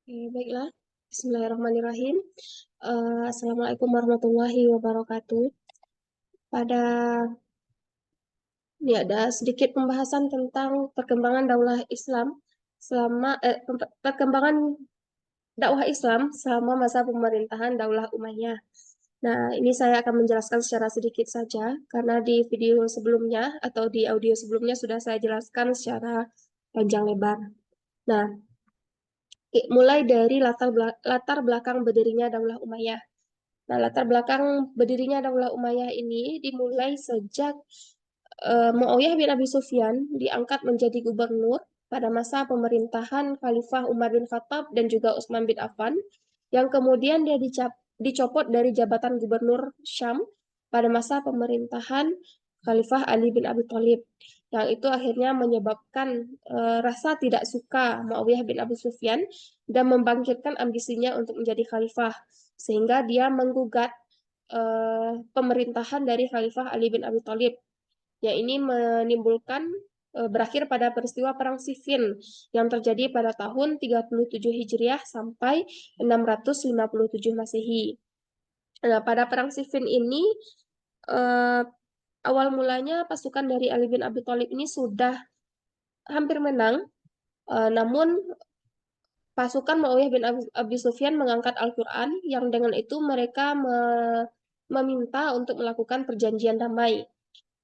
Baiklah. Bismillahirrahmanirrahim. Assalamualaikum warahmatullahi wabarakatuh. Pada Ini ada sedikit pembahasan tentang perkembangan daulah Islam perkembangan dakwah Islam selama masa pemerintahan Daulah Umayyah. Nah, ini saya akan menjelaskan secara sedikit saja karena di video sebelumnya atau di audio sebelumnya sudah saya jelaskan secara panjang lebar. Nah, mulai dari latar belakang berdirinya Daulah Umayyah. Nah, latar belakang berdirinya Daulah Umayyah ini dimulai sejak Muawiyah bin Abi Sufyan diangkat menjadi gubernur pada masa pemerintahan Khalifah Umar bin Khattab dan juga Utsman bin Affan, yang kemudian dia dicopot dari jabatan gubernur Syam pada masa pemerintahan Khalifah Ali bin Abi Thalib, yang itu akhirnya menyebabkan rasa tidak suka Muawiyah bin Abi Sufyan dan membangkitkan ambisinya untuk menjadi khalifah, sehingga dia menggugat pemerintahan dari Khalifah Ali bin Abi Thalib. Ya, ini menimbulkan berakhir pada peristiwa Perang Siffin yang terjadi pada tahun 37 Hijriah sampai 657 Masehi. Nah, pada Perang Siffin ini eh, awal mulanya pasukan dari Ali bin Abi Thalib ini sudah hampir menang, namun pasukan Muawiyah bin Abi Sufyan mengangkat Al-Quran yang dengan itu mereka meminta untuk melakukan perjanjian damai.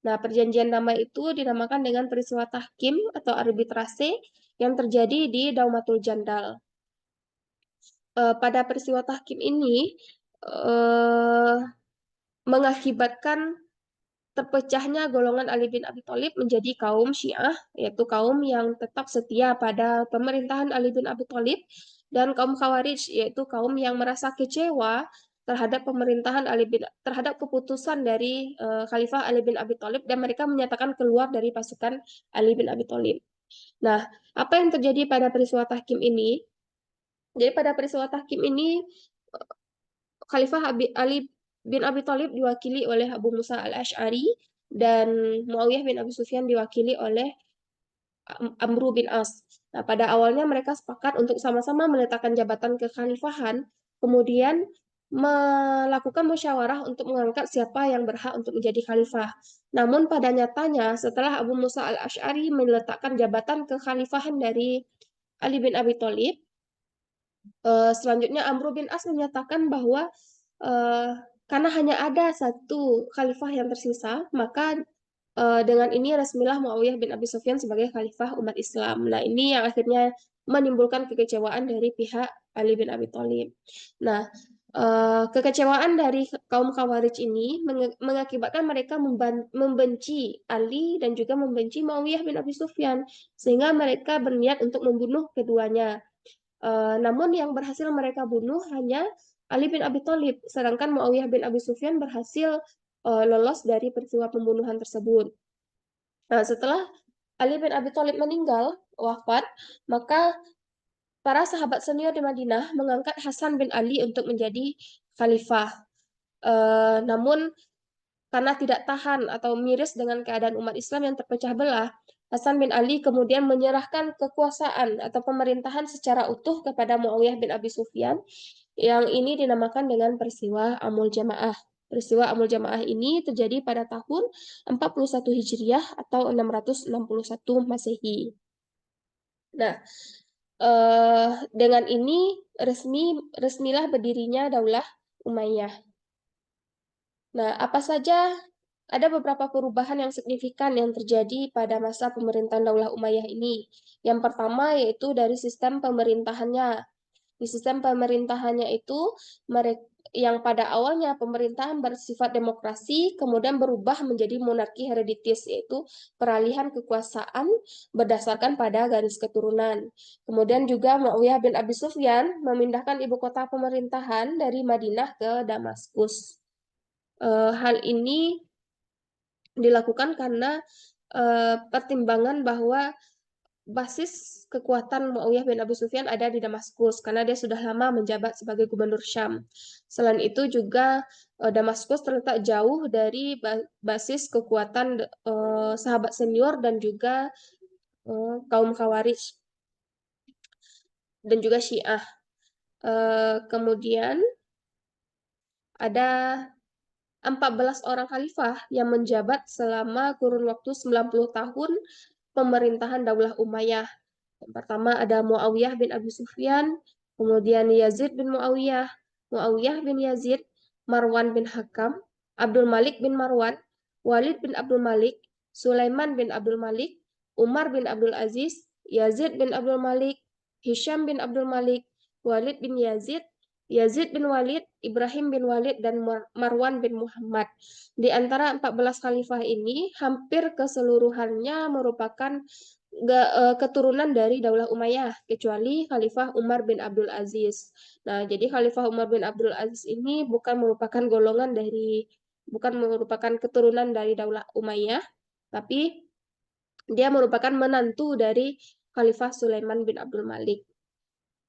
Nah, perjanjian damai itu dinamakan dengan peristiwa tahkim atau arbitrase yang terjadi di Daumatul Jandal. Pada peristiwa tahkim ini eh, mengakibatkan terpecahnya golongan Ali bin Abi Thalib menjadi kaum Syiah, yaitu kaum yang tetap setia pada pemerintahan Ali bin Abi Thalib, dan kaum Khawarij, yaitu kaum yang merasa kecewa terhadap terhadap keputusan dari Khalifah Ali bin Abi Thalib, dan mereka menyatakan keluar dari pasukan Ali bin Abi Thalib. Nah, apa yang terjadi pada peristiwa tahkim ini? Jadi pada peristiwa tahkim ini Khalifah Ali bin Abi Thalib diwakili oleh Abu Musa al-Ash'ari dan Muawiyah bin Abi Sufyan diwakili oleh Amru bin As. Nah, pada awalnya mereka sepakat untuk sama-sama meletakkan jabatan kekhalifahan, kemudian melakukan musyawarah untuk mengangkat siapa yang berhak untuk menjadi khalifah. Namun pada nyatanya setelah Abu Musa al-Ash'ari meletakkan jabatan kekhalifahan dari Ali bin Abi Thalib, selanjutnya Amr bin As menyatakan bahwa eh, karena hanya ada satu khalifah yang tersisa, maka dengan ini resmilah Muawiyah bin Abi Sufyan sebagai khalifah umat Islam. Nah, ini yang akhirnya menimbulkan kekecewaan dari pihak Ali bin Abi Thalib. Nah, kekecewaan dari kaum Khawarij ini mengakibatkan mereka membenci Ali dan juga membenci Muawiyah bin Abi Sufyan, sehingga mereka berniat untuk membunuh keduanya. Namun yang berhasil mereka bunuh hanya Ali bin Abi Thalib, sedangkan Muawiyah bin Abi Sufyan berhasil lolos dari peristiwa pembunuhan tersebut. Nah, setelah Ali bin Abi Thalib meninggal, wafat, maka para sahabat senior di Madinah mengangkat Hasan bin Ali untuk menjadi khalifah. Namun karena tidak tahan atau miris dengan keadaan umat Islam yang terpecah belah, Hasan bin Ali kemudian menyerahkan kekuasaan atau pemerintahan secara utuh kepada Muawiyah bin Abi Sufyan, yang ini dinamakan dengan peristiwa Amul Jamaah. Peristiwa Amul Jamaah ini terjadi pada tahun 41 Hijriah atau 661 Masehi. Nah, dengan ini resmilah berdirinya Daulah Umayyah. Nah, apa saja ada beberapa perubahan yang signifikan yang terjadi pada masa pemerintahan Daulah Umayyah ini. Yang pertama yaitu dari sistem pemerintahannya. Di sistem pemerintahannya itu mereka yang pada awalnya pemerintahan bersifat demokrasi kemudian berubah menjadi monarki hereditis, yaitu peralihan kekuasaan berdasarkan pada garis keturunan. Kemudian juga Muawiyah bin Abi Sufyan memindahkan ibu kota pemerintahan dari Madinah ke Damaskus. Hal ini dilakukan karena pertimbangan bahwa basis kekuatan Muawiyah bin Abi Sufyan ada di Damaskus karena dia sudah lama menjabat sebagai gubernur Syam. Selain itu juga Damaskus terletak jauh dari basis kekuatan sahabat senior dan juga kaum Khawarij dan juga Syiah. Kemudian ada 14 orang khalifah yang menjabat selama kurun waktu 90 tahun pemerintahan Daulah Umayyah. Yang pertama ada Muawiyah bin Abi Sufyan, kemudian Yazid bin Muawiyah, Muawiyah bin Yazid, Marwan bin Hakam, Abdul Malik bin Marwan, Walid bin Abdul Malik, Sulaiman bin Abdul Malik, Umar bin Abdul Aziz, Yazid bin Abdul Malik, Hisham bin Abdul Malik, Walid bin Yazid, Yazid bin Walid, Ibrahim bin Walid, dan Marwan bin Muhammad. Di antara 14 khalifah ini, hampir keseluruhannya merupakan keturunan dari Daulah Umayyah, kecuali Khalifah Umar bin Abdul Aziz. Nah, jadi Khalifah Umar bin Abdul Aziz ini bukan merupakan keturunan dari Daulah Umayyah, tapi dia merupakan menantu dari Khalifah Sulaiman bin Abdul Malik.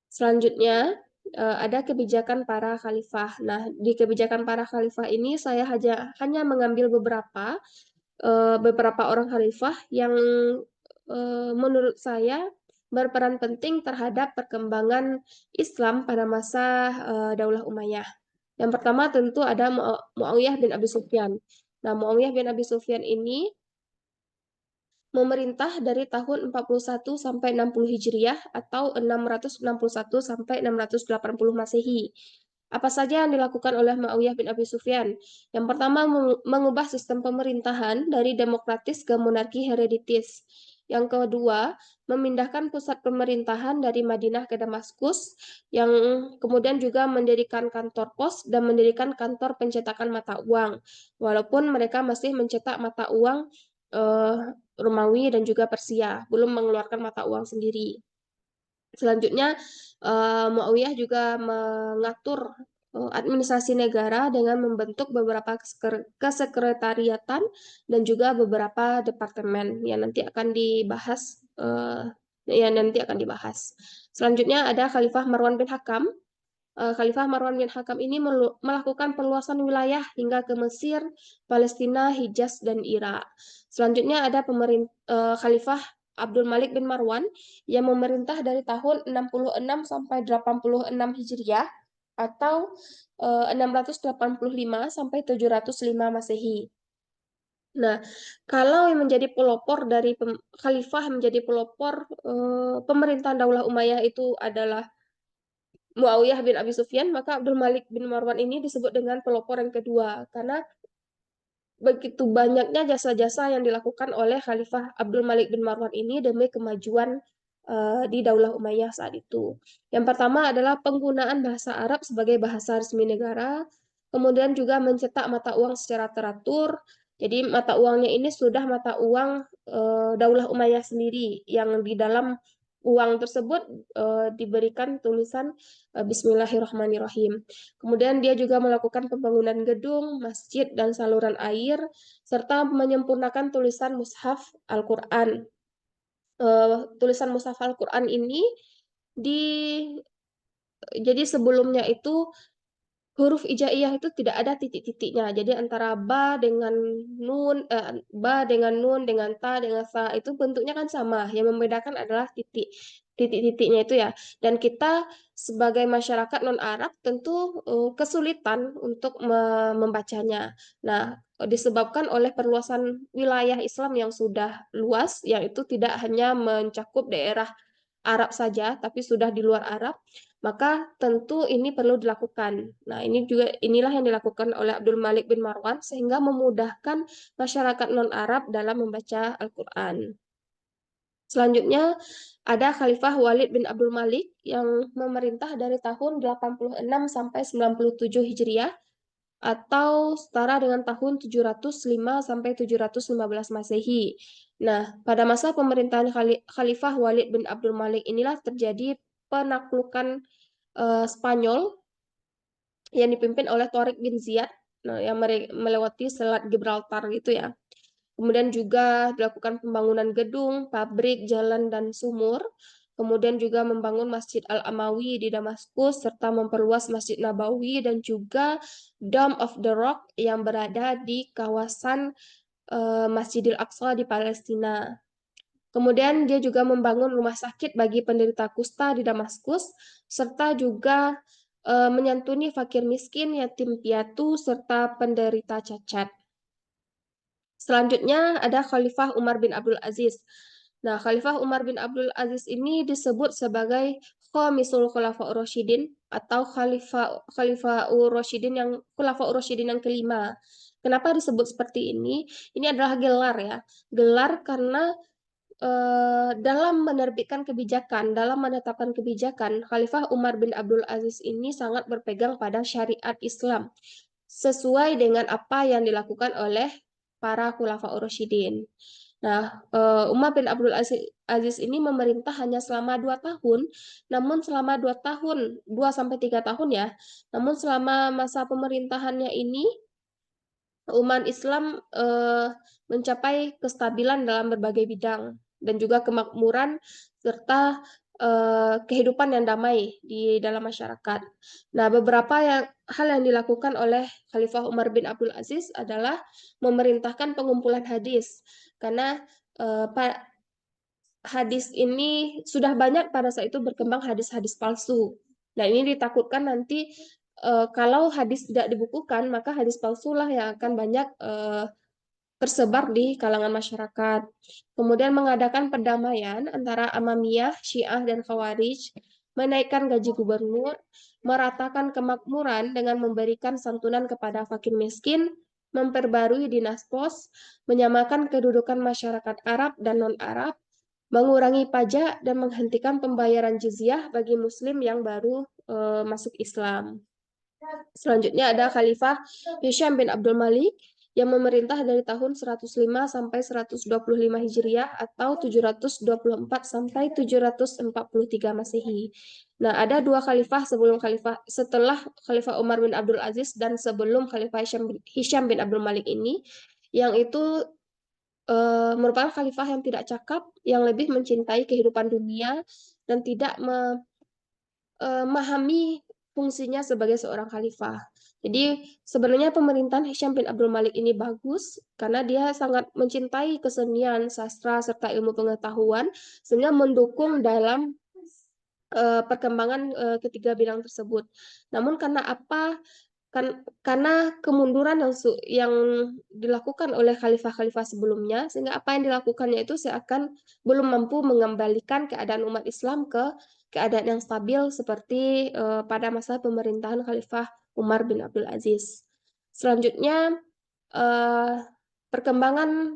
Selanjutnya, ada kebijakan para khalifah. Nah, di kebijakan para khalifah ini saya hanya mengambil beberapa orang khalifah yang menurut saya berperan penting terhadap perkembangan Islam pada masa Daulah Umayyah. Yang pertama tentu ada Muawiyah bin Abi Sufyan. Nah, Muawiyah bin Abi Sufyan ini memerintah dari tahun 41 sampai 60 Hijriah atau 661 sampai 680 Masehi. Apa saja yang dilakukan oleh Muawiyah bin Abi Sufyan? Yang pertama, mengubah sistem pemerintahan dari demokratis ke monarki hereditis. Yang kedua, memindahkan pusat pemerintahan dari Madinah ke Damaskus, yang kemudian juga mendirikan kantor pos dan mendirikan kantor pencetakan mata uang. Walaupun mereka masih mencetak mata uang eh, Romawi dan juga Persia, belum mengeluarkan mata uang sendiri. Selanjutnya, Muawiyah juga mengatur administrasi negara dengan membentuk beberapa kesekretariatan dan juga beberapa departemen yang nanti akan dibahas. Selanjutnya ada Khalifah Marwan bin Hakam. Khalifah Marwan bin Hakam ini melakukan perluasan wilayah hingga ke Mesir, Palestina, Hijaz, dan Irak. Selanjutnya ada Khalifah Abdul Malik bin Marwan yang memerintah dari tahun 66 sampai 86 Hijriah atau 685 sampai 705 Masehi. Nah, kalau yang menjadi pelopor dari khalifah menjadi pelopor pemerintahan Daulah Umayyah itu adalah Muawiyah bin Abi Sufyan, maka Abdul Malik bin Marwan ini disebut dengan pelopor yang kedua karena begitu banyaknya jasa-jasa yang dilakukan oleh Khalifah Abdul Malik bin Marwan ini demi kemajuan di Daulah Umayyah saat itu. Yang pertama adalah penggunaan bahasa Arab sebagai bahasa resmi negara, kemudian juga mencetak mata uang secara teratur. Jadi mata uangnya ini sudah mata uang Daulah Umayyah sendiri yang di dalam uang tersebut diberikan tulisan Bismillahirrahmanirrahim. Kemudian dia juga melakukan pembangunan gedung, masjid, dan saluran air, serta menyempurnakan tulisan Mushaf Al-Quran. Tulisan Mushaf Al-Quran ini di jadi sebelumnya itu huruf hijaiyah itu tidak ada titik-titiknya. Jadi antara ba dengan nun dengan ta dengan sa itu bentuknya kan sama. Yang membedakan adalah titik-titiknya itu ya. Dan kita sebagai masyarakat non Arab tentu kesulitan untuk membacanya. Nah, disebabkan oleh perluasan wilayah Islam yang sudah luas, yang itu tidak hanya mencakup daerah Arab saja, tapi sudah di luar Arab, maka tentu ini perlu dilakukan. Nah, inilah yang dilakukan oleh Abdul Malik bin Marwan sehingga memudahkan masyarakat non-Arab dalam membaca Al-Quran. Selanjutnya ada Khalifah Walid bin Abdul Malik yang memerintah dari tahun 86 sampai 97 Hijriah atau setara dengan tahun 705 sampai 715 Masehi. Nah, pada masa pemerintahan Khalifah Walid bin Abdul Malik inilah terjadi penaklukan Spanyol yang dipimpin oleh Tariq bin Ziyad, nah, yang melewati Selat Gibraltar gitu ya. Kemudian juga dilakukan pembangunan gedung, pabrik, jalan, dan sumur. Kemudian juga membangun Masjid Al-Amawi di Damaskus, serta memperluas Masjid Nabawi dan juga Dome of the Rock yang berada di kawasan Masjidil Aqsa di Palestina. Kemudian dia juga membangun rumah sakit bagi penderita kusta di Damaskus, serta juga menyantuni fakir miskin, yatim piatu, serta penderita cacat. Selanjutnya ada Khalifah Umar bin Abdul Aziz. Nah, Khalifah Umar bin Abdul Aziz ini disebut sebagai Khamisul Khulafa Rasyidin atau Khalifah Rasyidin yang kelima. Kenapa disebut seperti ini? Ini adalah gelar ya. Gelar karena dalam menerbitkan kebijakan, dalam menetapkan kebijakan, Khalifah Umar bin Abdul Aziz ini sangat berpegang pada syariat Islam sesuai dengan apa yang dilakukan oleh para Khulafaur Rasyidin. Nah, Umar bin Abdul Aziz ini memerintah hanya selama 2 tahun, namun selama 2 tahun, 2 sampai 3 tahun ya, namun selama masa pemerintahannya ini umat Islam mencapai kestabilan dalam berbagai bidang dan juga kemakmuran serta kehidupan yang damai di dalam masyarakat. Nah, beberapa hal yang dilakukan oleh Khalifah Umar bin Abdul Aziz adalah memerintahkan pengumpulan hadis karena hadis ini sudah banyak pada saat itu berkembang hadis-hadis palsu. Nah, ini ditakutkan nanti kalau hadis tidak dibukukan, maka hadis palsu lah yang akan banyak tersebar di kalangan masyarakat. Kemudian mengadakan perdamaian antara Amamiyah, Syiah, dan Khawarij, menaikkan gaji gubernur, meratakan kemakmuran dengan memberikan santunan kepada fakir miskin, memperbarui dinas pos, menyamakan kedudukan masyarakat Arab dan non-Arab, mengurangi pajak, dan menghentikan pembayaran jizyah bagi Muslim yang baru masuk Islam. Selanjutnya ada Khalifah Hisham bin Abdul Malik yang memerintah dari tahun 105 sampai 125 Hijriah atau 724 sampai 743 Masehi. Nah, ada dua khalifah setelah Khalifah Umar bin Abdul Aziz dan sebelum Khalifah Hisham bin Abdul Malik ini, yang itu merupakan khalifah yang tidak cakap, yang lebih mencintai kehidupan dunia dan tidak memahami fungsinya sebagai seorang khalifah. Jadi sebenarnya pemerintahan Hisham bin Abdul Malik ini bagus karena dia sangat mencintai kesenian, sastra, serta ilmu pengetahuan sehingga mendukung dalam perkembangan ketiga bidang tersebut. Namun karena apa? Karena kemunduran yang dilakukan oleh khalifah-khalifah sebelumnya, sehingga apa yang dilakukannya itu seakan belum mampu mengembalikan keadaan umat Islam ke keadaan yang stabil seperti pada masa pemerintahan Khalifah Umar bin Abdul Aziz. Selanjutnya, uh, perkembangan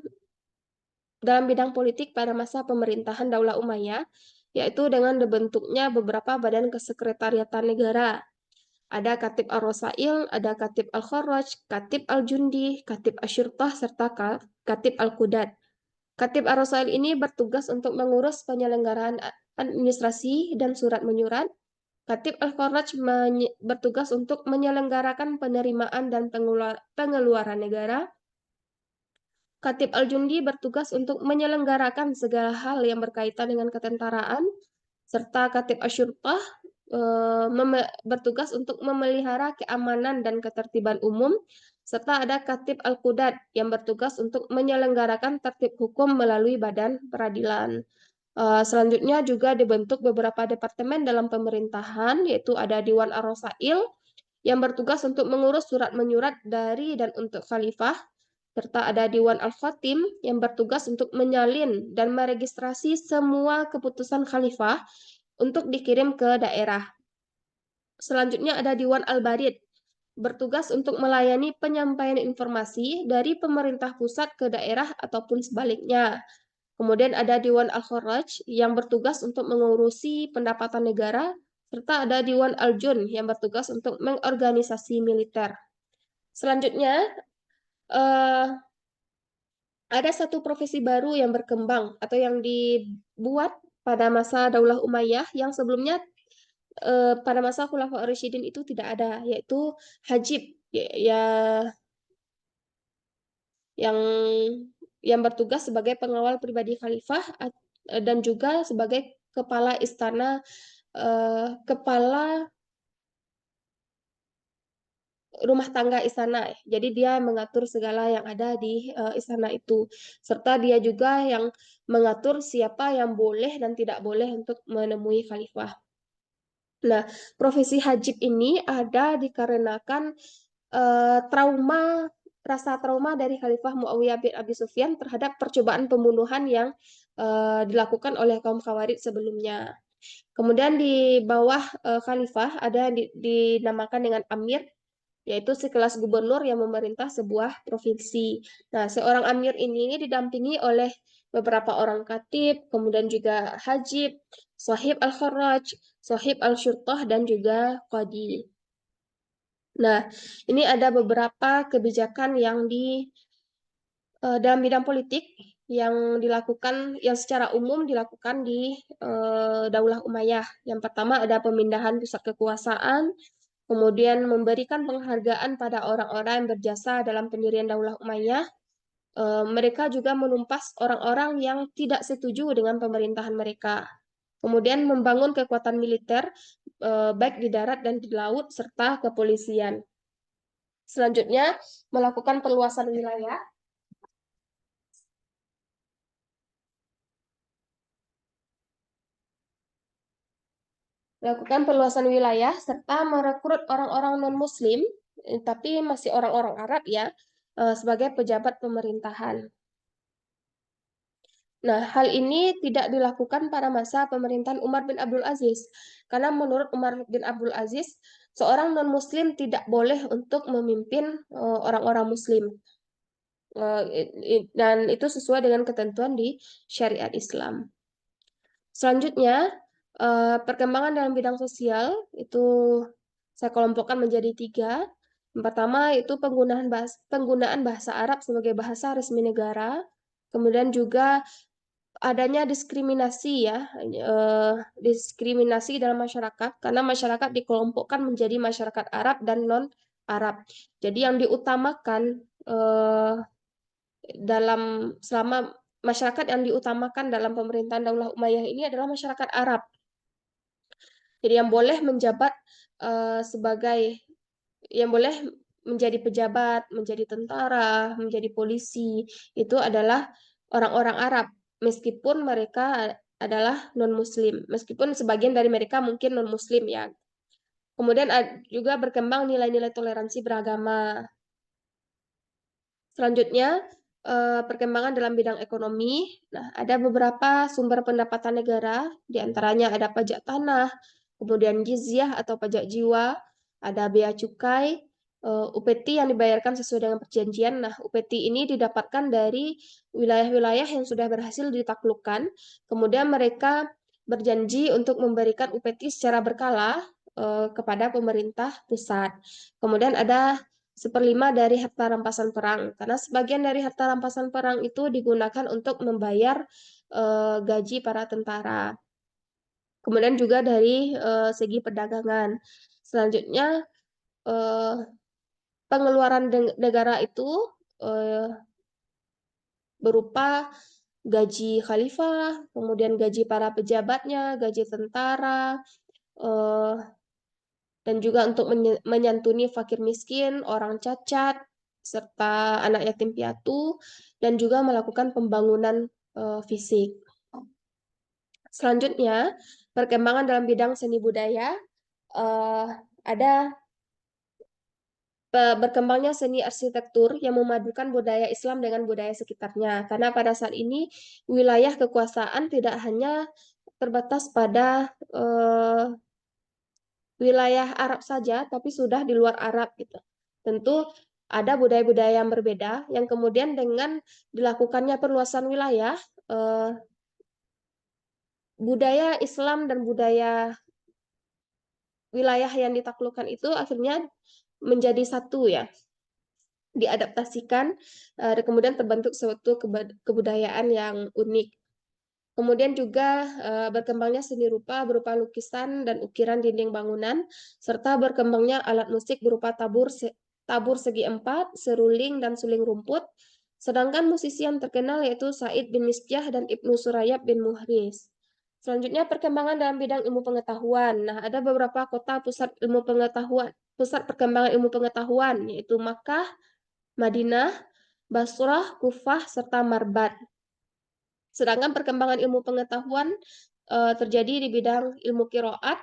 dalam bidang politik pada masa pemerintahan Daulah Umayyah, yaitu dengan dibentuknya beberapa badan kesekretariatan negara. Ada Katib Al-Rosail, ada Katib Al-Kharraj, Katib Al-Jundi, Katib Asyurtah, serta Katib Al-Qudat. Katib Al-Rosail ini bertugas untuk mengurus penyelenggaraan administrasi dan surat menyurat. Katib Al-Kharraj bertugas untuk menyelenggarakan penerimaan dan pengeluaran negara. Katib Al-Jundi bertugas untuk menyelenggarakan segala hal yang berkaitan dengan ketentaraan, serta Katib Asyurtah bertugas untuk memelihara keamanan dan ketertiban umum, serta ada Katib Al-Qudat yang bertugas untuk menyelenggarakan tertib hukum melalui badan peradilan. Selanjutnya juga dibentuk beberapa departemen dalam pemerintahan, yaitu ada Dewan Ar-Rosail yang bertugas untuk mengurus surat menyurat dari dan untuk khalifah, serta ada Dewan Al-Khatim yang bertugas untuk menyalin dan meregistrasi semua keputusan khalifah untuk dikirim ke daerah. Selanjutnya ada Dewan Al-Barid, bertugas untuk melayani penyampaian informasi dari pemerintah pusat ke daerah ataupun sebaliknya. Kemudian ada Dewan Al-Kharraj yang bertugas untuk mengurusi pendapatan negara, serta ada Dewan Al-Jun yang bertugas untuk mengorganisasi militer. Selanjutnya, eh, ada satu profesi baru yang berkembang atau yang dibuat pada masa Daulah Umayyah yang sebelumnya pada masa Khulafaur Rasyidin itu tidak ada, yaitu hajib ya yang bertugas sebagai pengawal pribadi khalifah dan juga sebagai kepala istana kepala rumah tangga istana. Jadi dia mengatur segala yang ada di istana itu. Serta dia juga yang mengatur siapa yang boleh dan tidak boleh untuk menemui khalifah. Nah, profesi hajib ini ada dikarenakan trauma rasa trauma dari Khalifah Muawiyah bin Abi Sufyan terhadap percobaan pembunuhan yang dilakukan oleh kaum Khawarij sebelumnya. Kemudian di bawah Khalifah ada yang dinamakan dengan Amir, yaitu sekelas gubernur yang memerintah sebuah provinsi. Nah, seorang Amir ini didampingi oleh beberapa orang katib, kemudian juga Hajib, Sahib al-Kharraj, Sahib al-Syurtah, dan juga Qadi. Nah, ini ada beberapa kebijakan yang dalam bidang politik yang dilakukan, yang secara umum dilakukan di Daulah Umayyah. Yang pertama ada pemindahan pusat kekuasaan, kemudian memberikan penghargaan pada orang-orang yang berjasa dalam pendirian Daulah Umayyah. Mereka juga menumpas orang-orang yang tidak setuju dengan pemerintahan mereka. Kemudian membangun kekuatan militer, baik di darat dan di laut, serta kepolisian. Selanjutnya, melakukan perluasan wilayah. Melakukan perluasan wilayah serta merekrut orang-orang non-Muslim, tapi masih orang-orang Arab ya, sebagai pejabat pemerintahan. Nah, hal ini tidak dilakukan pada masa pemerintahan Umar bin Abdul Aziz, karena menurut Umar bin Abdul Aziz, seorang non-Muslim tidak boleh untuk memimpin orang-orang Muslim. Dan itu sesuai dengan ketentuan di syariat Islam. Selanjutnya, perkembangan dalam bidang sosial itu saya kelompokkan menjadi tiga. Yang pertama itu penggunaan bahasa Arab sebagai bahasa resmi negara. Kemudian juga adanya diskriminasi ya, diskriminasi dalam masyarakat karena masyarakat dikelompokkan menjadi masyarakat Arab dan non Arab. Jadi yang diutamakan dalam selama masyarakat yang diutamakan dalam pemerintahan Daulah Umayyah ini adalah masyarakat Arab. Jadi yang boleh menjabat sebagai yang boleh menjadi pejabat, menjadi tentara, menjadi polisi itu adalah orang-orang Arab, meskipun mereka adalah non-Muslim, meskipun sebagian dari mereka mungkin non-Muslim ya. Kemudian juga berkembang nilai-nilai toleransi beragama. Selanjutnya, perkembangan dalam bidang ekonomi. Nah, ada beberapa sumber pendapatan negara, di antaranya ada pajak tanah, kemudian jizyah atau pajak jiwa, ada bea cukai, UPT yang dibayarkan sesuai dengan perjanjian. Nah, UPT ini didapatkan dari wilayah-wilayah yang sudah berhasil ditaklukkan, kemudian mereka berjanji untuk memberikan UPT secara berkala kepada pemerintah pusat. Kemudian ada seperlima dari harta rampasan perang, karena sebagian dari harta rampasan perang itu digunakan untuk membayar gaji para tentara. Kemudian juga dari segi perdagangan. Selanjutnya eh, pengeluaran negara itu eh, berupa gaji khalifah, kemudian gaji para pejabatnya, gaji tentara, eh, dan juga untuk menyantuni fakir miskin, orang cacat, serta anak yatim piatu, dan juga melakukan pembangunan fisik. Selanjutnya, perkembangan dalam bidang seni budaya, eh, ada berkembangnya seni arsitektur yang memadukan budaya Islam dengan budaya sekitarnya. Karena pada saat ini wilayah kekuasaan tidak hanya terbatas pada wilayah Arab saja, tapi sudah di luar Arab gitu. Tentu ada budaya-budaya yang berbeda, yang kemudian dengan dilakukannya perluasan wilayah, eh, budaya Islam dan budaya wilayah yang ditaklukkan itu akhirnya menjadi satu ya, diadaptasikan, dan kemudian terbentuk suatu kebudayaan yang unik. Kemudian juga berkembangnya seni rupa berupa lukisan dan ukiran dinding bangunan, serta berkembangnya alat musik berupa tabur segi empat, seruling, dan suling rumput. Sedangkan musisi yang terkenal yaitu Said bin Misjah dan Ibnu Surayab bin Muhriz. Selanjutnya perkembangan dalam bidang ilmu pengetahuan. Nah, ada beberapa kota pusat ilmu pengetahuan pusat perkembangan ilmu pengetahuan, yaitu Makkah, Madinah, Basrah, Kufah, serta Marbat. Sedangkan perkembangan ilmu pengetahuan terjadi di bidang ilmu kiroat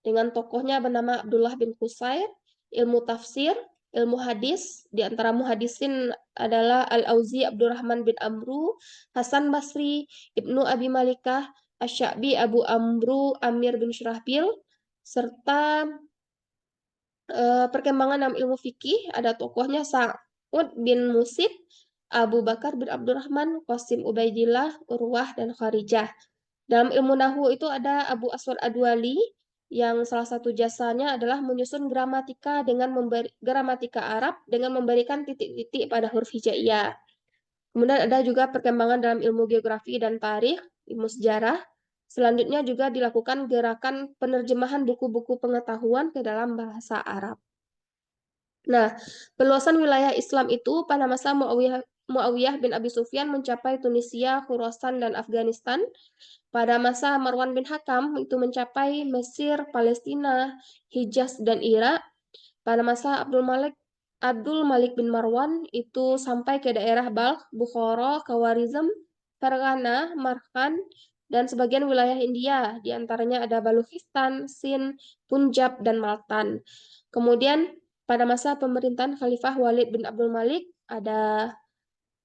dengan tokohnya bernama Abdullah bin Qusair, ilmu tafsir, ilmu hadis, di antara muhadisin adalah Al-Auzi Abdurrahman bin Amru, Hasan Basri, Ibnu Abi Malikah, Asy-Sya'bi Abu Amru Amir bin Syurahbil, serta perkembangan dalam ilmu fikih ada tokohnya Sa'ud bin Musid, Abu Bakar bin Abdurrahman, Qasim Ubaidillah, Urwah, dan Kharijah. Dalam ilmu Nahwu itu ada Abu Aswad Adwali yang salah satu jasanya adalah menyusun gramatika Arab dengan memberikan titik-titik pada huruf hijaiyah. Kemudian ada juga perkembangan dalam ilmu geografi dan tarikh, ilmu sejarah. Selanjutnya juga dilakukan gerakan penerjemahan buku-buku pengetahuan ke dalam bahasa Arab. Nah, peluasan wilayah Islam itu pada masa Muawiyah bin Abi Sufyan mencapai Tunisia, Khurasan, dan Afghanistan. Pada masa Marwan bin Hakam itu mencapai Mesir, Palestina, Hijaz, dan Irak. Pada masa Abdul Malik bin Marwan itu sampai ke daerah Balkh, Bukhara, Khawarizm, Fergana, Markan, dan sebagian wilayah India. Di antaranya ada Balochistan, Sind, Punjab, dan Maltan. Kemudian pada masa pemerintahan Khalifah Walid bin Abdul Malik ada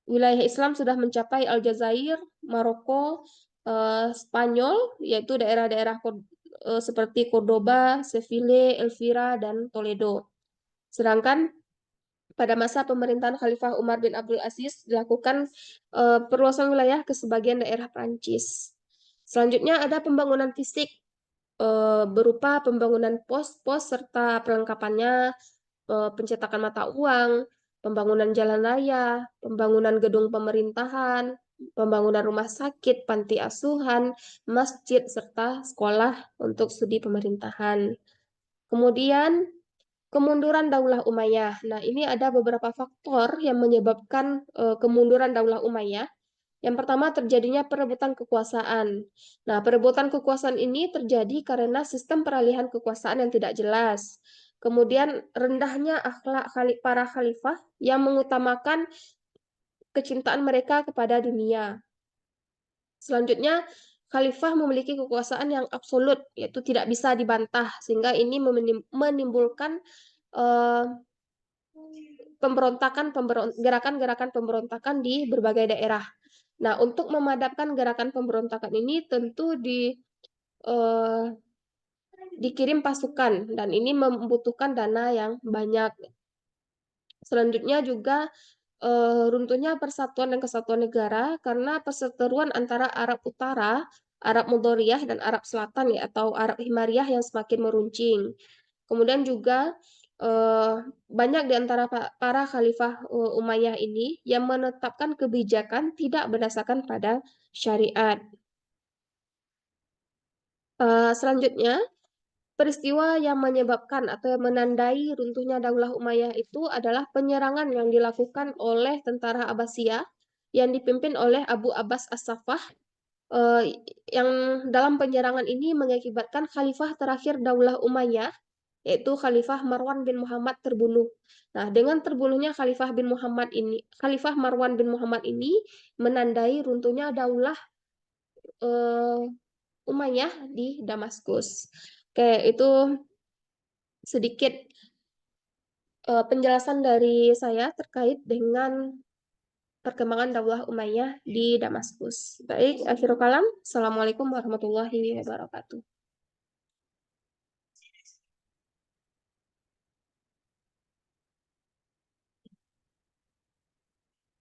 wilayah Islam sudah mencapai Aljazair, Maroko, Spanyol, yaitu daerah-daerah seperti Cordoba, Seville, Elvira, dan Toledo. Sedangkan pada masa pemerintahan Khalifah Umar bin Abdul Aziz dilakukan perluasan wilayah ke sebagian daerah Prancis. Selanjutnya ada pembangunan fisik berupa pembangunan pos-pos serta perlengkapannya, pencetakan mata uang, pembangunan jalan raya, pembangunan gedung pemerintahan, pembangunan rumah sakit, panti asuhan, masjid, serta sekolah untuk studi pemerintahan. Kemudian kemunduran Daulah Umayyah. Nah, ini ada beberapa faktor yang menyebabkan kemunduran Daulah Umayyah. Yang pertama terjadinya perebutan kekuasaan. Nah, perebutan kekuasaan ini terjadi karena sistem peralihan kekuasaan yang tidak jelas. Kemudian rendahnya akhlak para khalifah yang mengutamakan kecintaan mereka kepada dunia. Selanjutnya, khalifah memiliki kekuasaan yang absolut, yaitu tidak bisa dibantah, sehingga ini menimbulkan eh, gerakan-gerakan pemberontakan di berbagai daerah. Nah, untuk memadamkan gerakan pemberontakan ini tentu eh, dikirim pasukan dan ini membutuhkan dana yang banyak. Selanjutnya juga runtuhnya persatuan dan kesatuan negara karena perseteruan antara Arab Utara, Arab Mudoriyah, dan Arab Selatan ya atau Arab Himariah yang semakin meruncing. Kemudian juga eh, banyak di antara para khalifah Umayyah ini yang menetapkan kebijakan tidak berdasarkan pada syariat. Selanjutnya, peristiwa yang menyebabkan atau yang menandai runtuhnya Daulah Umayyah itu adalah penyerangan yang dilakukan oleh tentara Abbasiyah yang dipimpin oleh Abu Abbas As-Saffah eh, yang dalam penyerangan ini mengakibatkan khalifah terakhir Daulah Umayyah yaitu Khalifah Marwan bin Muhammad terbunuh. Nah, dengan terbunuhnya Khalifah Marwan bin Muhammad ini menandai runtuhnya Daulah eh, Umayyah di Damaskus. Oke, itu sedikit penjelasan dari saya terkait dengan perkembangan Daulah Umayyah di Damaskus. Baik, akhirul kalam. Assalamualaikum warahmatullahi wabarakatuh.